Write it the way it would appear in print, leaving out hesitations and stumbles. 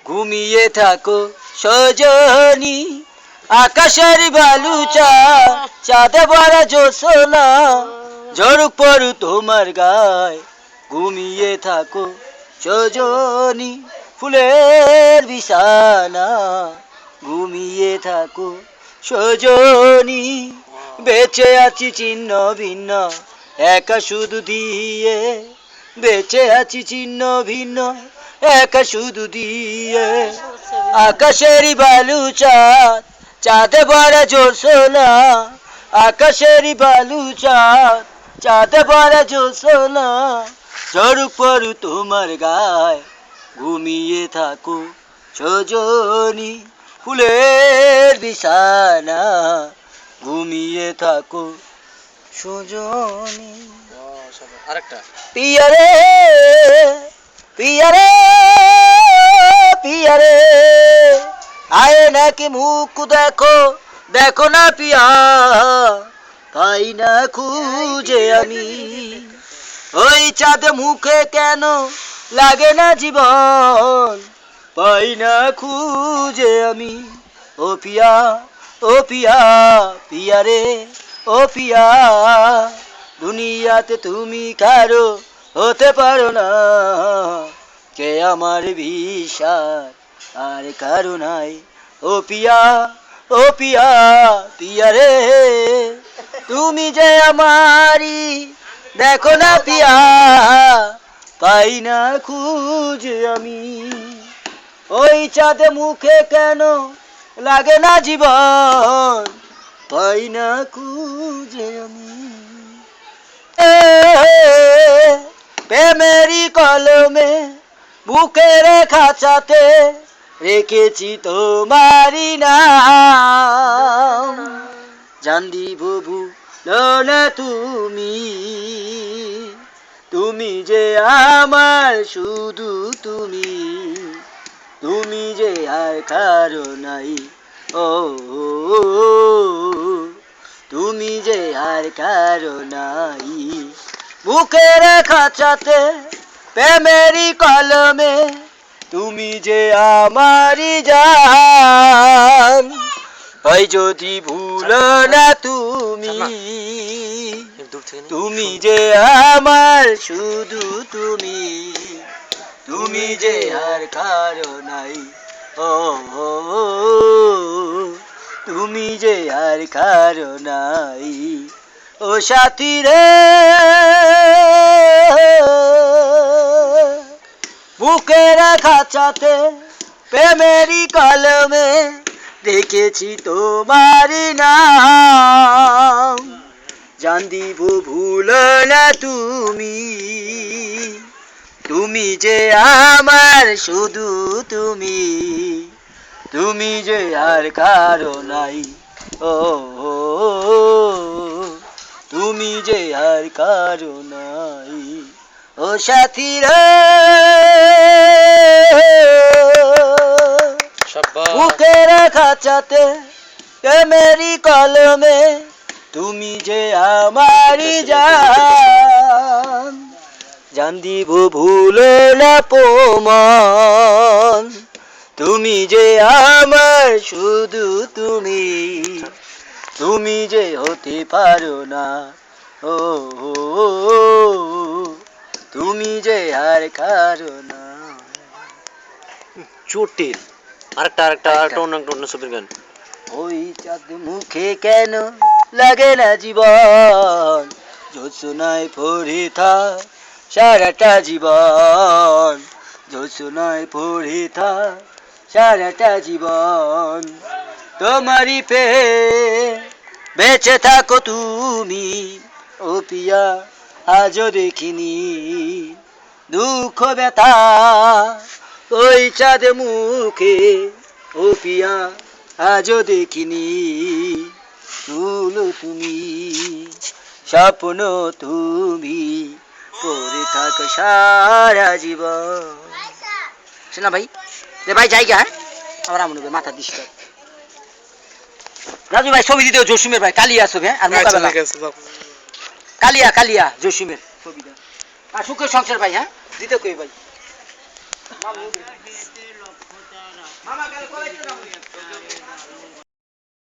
ঘুমিয়ে থাকো সজনী, আকাশের বালুচা চাঁদে ভরা জোছনা ঝড়ুক পড়ু তোমার গায়ে। ঘুমিয়ে থাকো সজনী, ফুলের বিছানা ঘুমিয়ে থাকো সজনী। বেঁচে আছি ছিন্ন ভিন্ন একা শুধু দিয়ে, বেঁচে আছি ছিন্ন ভিন্ন একা শুধু দিয়ে। আকাশেরই বালু চাঁদ চাঁদে ভরা জোছনা, আকাশেরই বালু চাঁদ চাঁদে ভরা জোছনা ঝড়ুক পড়ু তোমার গায়ে। ঘুমিয়ে থাকো সজনী, ফুলের বিছানা ঘুমিয়ে থাকো সজনী। আরেকটা পিয়ারে পিয়ারে পিয়ারে, আয় নাকি মুখ দেখো দেখো না পিয়া, পাই না খুঁজে আমি। ওই চাঁদ মুখে কেন লাগে না জীবন, পাই না খুঁজে আমি। ও পিয়া ও পিয়া পিয়ারে ও পিয়া, দুনিয়াতে তুমি কারো হতে পারো না, কে আমার বিশ্বাস আর কারো নাই। ও পিয়া ও পিয়া পিয়ারে, তুমি যে আমারি দেখো না পিয়া, পাই না খুঁজে আমি। ওই চাঁদ মুখে কেন লাগে না জীবন, পাই না খুঁজে আমি। প্রেমেরই কলমে বুকের খাঁচাতে রেখেছি তোমারি নাম, জানদি বুবু না তুমি, তুমি যে আমার শুধু তুমি, তুমি যে আর কারো নাই। ও তুমি যে আর কারো নাই। বুকের খাঁচাতে প্রেমেরই কলমে তুমি যে আমারই জান, ওই যদি ভুলো না তুমি, তুমি যে আমার শুধু তুমি, তুমি যে আর কারো নাই। ও তুমি যে আর কারো নাই। ও সাথী রে, বুকের খাঁচাতে প্রেমেরই কলমে দেখেছি তোমারি নাম, জান দিব ভুলো না তুমি, তুমি যে আমার শুধু তুমি, তুমি যে আর কারো নাই। ও তুমি যে আর কারো নাই। ও সাথী রে, বুকের খাঁচাতে প্রেমেরই কলমে তুমি যে আমারই জান, জান দিব ভুলো না প্রমাণ, তুমি যে আমার শুধু তুমি, তুমি যে হতে পারো না। ও তুমি যে আর কারো না। জটিল। আরেকটা অন্য ছবির গান। ওই চাঁদ মুখে কেন লাগে না জীবন, জোছনায় পড়ে থাক সারাটা জীবন, জোছনায় পড়ে থাক সারাটা জীবন। তোমারই প্রেম বেঁচে থাকো তুমি, ও পিয়া আজও দেখিনি দুঃখ ব্যথা ওই চাঁদ মুখে। ও পিয়া আজও দেখিনি তুলো তুমি, স্বপ্ন তুমি পড়ে থাকো সারা জীবন। শোনা ভাই, রে ভাই জায়গা, হ্যাঁ আবার আমন মাথা দিস। রাজু ভাই ছবি দিতে জসিমের ভাই কালিয়া ছবি, হ্যাঁ আর মোকাবেলা কালিয়া কালিয়া জসিমের ছবিটা, আর সুখের সংসার ভাই, হ্যাঁ দিতে কই ভাই। মামা কাল কলেজে